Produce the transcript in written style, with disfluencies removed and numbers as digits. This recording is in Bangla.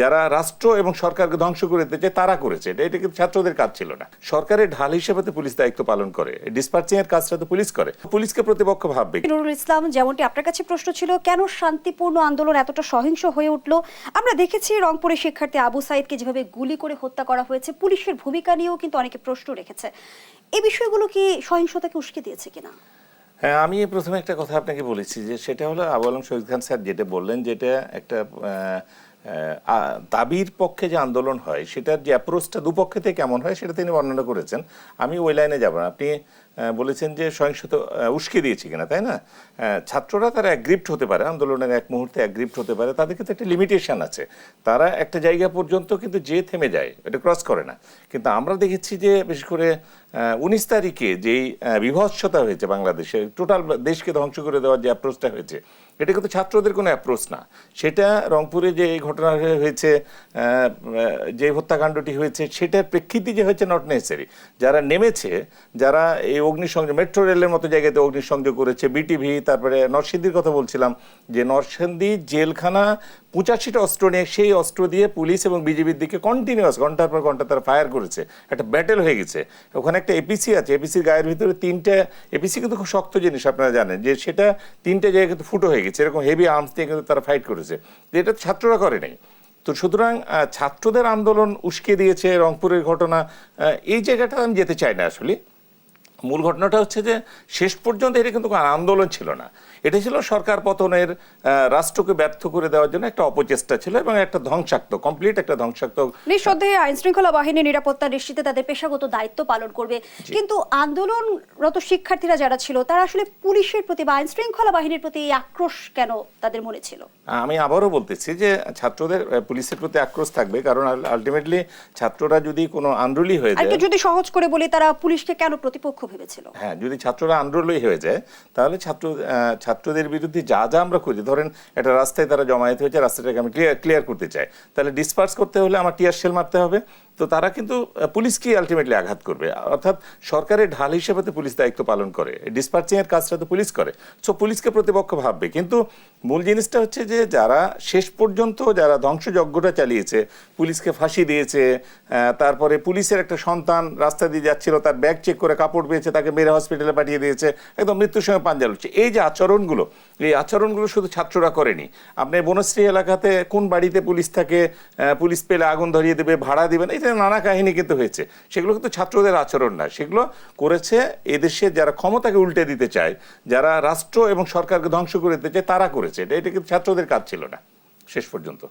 যারা রাষ্ট্র এবং সরকারকে ধ্বংস করে দিতে চায় তারা করেছে। এটা কিন্তু ছাত্রদের কাজ ছিল না। সরকারের ঢাল হিসেবে তো পুলিশ দায়িত্ব পালন করে, ডিসপার্চিং এর কাজটা তো পুলিশ করে। পুলিশকে প্রতিপক্ষ ভাববে। নুরুল ইসলাম, যেমনটি আপনার কাছে প্রশ্ন ছিল, কেন শান্তিপূর্ণ আন্দোলন এতটা সহিংস হয়ে উঠলো? আমরা দেখেছি রংপুরের শিক্ষার্থী আবু সাইদকে যেভাবে গুলি করে হত্যা করা হয়েছে, পুলিশের ভূমিকা নিয়েও কিন্তু অনেকে প্রশ্ন রেখেছে। এই বিষয়গুলো কি সহিংসতাকে উস্কে দিয়েছে কিনা? হ্যাঁ, আমি প্রথমে একটা কথা আপনাকে বলেছি যে সেটা হলো আবু আলম শহীদ খান স্যার যেটা বললেন, যেটা একটা দাবির পক্ষে যে আন্দোলন হয় সেটার যে অ্যাপ্রোচটা দুপক্ষে থেকে কেমন হয় সেটা তিনি বর্ণনা করেছেন। আমি ওই লাইনে যাব না। আপনি বলেছেন যে সহিংসতা উস্কে দিয়েছি কিনা, তাই না? ছাত্ররা তারা অ্যাগ্রিপ্ট হতে পারে, আন্দোলনের এক মুহূর্তে অ্যাগ্রিপ্ট হতে পারে, তাদের কিন্তু একটা লিমিটেশন আছে। তারা একটা জায়গা পর্যন্ত কিন্তু যে থেমে যায়, এটা ক্রস করে না। কিন্তু আমরা দেখেছি যে বিশেষ করে 19 তারিখে যেই বিভৎসতা হয়েছে বাংলাদেশে, টোটাল দেশকে ধ্বংস করে দেওয়ার যে অ্যাপ্রোচটা হয়েছে, এটা কিন্তু ছাত্রদের কোনো অ্যাপ্রোচ না। সেটা রংপুরে যে এই ঘটনা হয়েছে, যে হত্যাকাণ্ডটি হয়েছে, সেটার প্রেক্ষিতে যে হয়েছে নট নেসেসারি। যারা নেমেছে, যারা এই অগ্নিসংযোগ, মেট্রো রেলের মতো জায়গাতে অগ্নিসংযোগ করেছে, বিটিভি, তারপরে নরসিংদীর কথা বলছিলাম, যে নরসিংদী জেলখানা 85টা অস্ত্র নিয়ে, সেই অস্ত্র দিয়ে পুলিশ এবং বিজেপির দিকে কন্টিনিউয়াস ঘন্টার পর ঘন্টা তারা ফায়ার করেছে। একটা ব্যাটেল হয়ে গেছে। ওখানে একটা এপিসি আছে, এপিসির গায়ের ভিতরে 3টে, এপিসি কিন্তু খুব শক্ত জিনিস, আপনারা জানেন, যে সেটা 3টে জায়গায় কিন্তু ফুটো হয়ে গেছে। এরকম হেভি আর্মস দিয়ে কিন্তু তারা ফাইট করেছে। এটা ছাত্ররা করে নাই। তো সুতরাং ছাত্রদের আন্দোলন উস্কে দিয়েছে রংপুরের ঘটনা, এই জায়গাটা আমি যেতে চাই না। আসলে মূল ঘটনাটা হচ্ছে যে শেষ পর্যন্ত এটা কিন্তু কোনো আন্দোলন ছিল না, এটা ছিল সরকার পতনের, রাষ্ট্রকে ব্যর্থ করে দেওয়ার জন্য একটা অপচেষ্টা ছিল এবং একটা ধ্বংসাত্মক, কমপ্লিট একটা ধ্বংসাত্মক। নিঃসন্দেহে আইন শৃঙ্খলা বাহিনী নিরাপত্তা নিশ্চিতে তাদের পেশাগত দায়িত্ব পালন করবে, কিন্তু আন্দোলনরত শিক্ষার্থীরা যারা ছিল তারা আসলে পুলিশের প্রতি বা আইন শৃঙ্খলা বাহিনীর প্রতি এই আক্রোশ কেন তাদের মনে ছিল? আমি আবারও বলতেছি যে ছাত্রদের পুলিশের প্রতি আক্রোশ থাকবে, কারণ আলটিমেটলি ছাত্ররা যদি কোনো আন্দোলনই হয়ে যায়, যদি সহজ করে বলি, তারা পুলিশকে কেন প্রতিপক্ষ ভেবেছিল? হ্যাঁ, যদি ছাত্ররা আন্দোলনই হয়ে যায় তাহলে ছাত্রদের বিরুদ্ধে যা যা আমরা করি, ধরেন একটা রাস্তায় তারা জমায়েত হয়েছে, রাস্তাটাকে আমি ক্লিয়ার করতে চাই, তাহলে ডিসপার্স করতে হলে আমার টিয়ার শেল মারতে হবে। তো তারা কিন্তু পুলিশকেই আলটিমেটলি আঘাত করবে। অর্থাৎ সরকারের ঢাল হিসেবে তো পুলিশ দায়িত্ব পালন করে, ডিসপার্চিং এর কাজটা তো পুলিশ করে। সো পুলিশকে প্রতিপক্ষ ভাববে। কিন্তু মূল জিনিসটা হচ্ছে যে যারা শেষ পর্যন্ত যারা ধ্বংসযজ্ঞটা চালিয়েছে, পুলিশকে ফাঁসি দিয়েছে, তারপরে পুলিশের একটা সন্তান রাস্তা দিয়ে যাচ্ছিল, তার ব্যাগ চেক করে কাপড় পেয়েছে, তাকে মেরে হসপিটালে পাঠিয়ে দিয়েছে, একদম মৃত্যুর সঙ্গে পাঞ্জা লড়ছে। এই যে আচরণগুলো, এই আচরণগুলো শুধু ছাত্ররা করেনি। আপনি বনশ্রী এলাকাতে কোন বাড়িতে পুলিশ থাকে, পুলিশ পেলে আগুন ধরিয়ে দেবে, ভাড়া দেবেন, এই নানা কাহিনী কিন্তু হয়েছে। সেগুলো কিন্তু ছাত্রদের আচরণ না, সেগুলো করেছে এদেশে যারা ক্ষমতাকে উল্টে দিতে চায়, যারা রাষ্ট্র এবং সরকারকে ধ্বংস করে দিতে চায়, তারা করেছে। এটা কিন্তু ছাত্রদের কাজ ছিল না শেষ পর্যন্ত।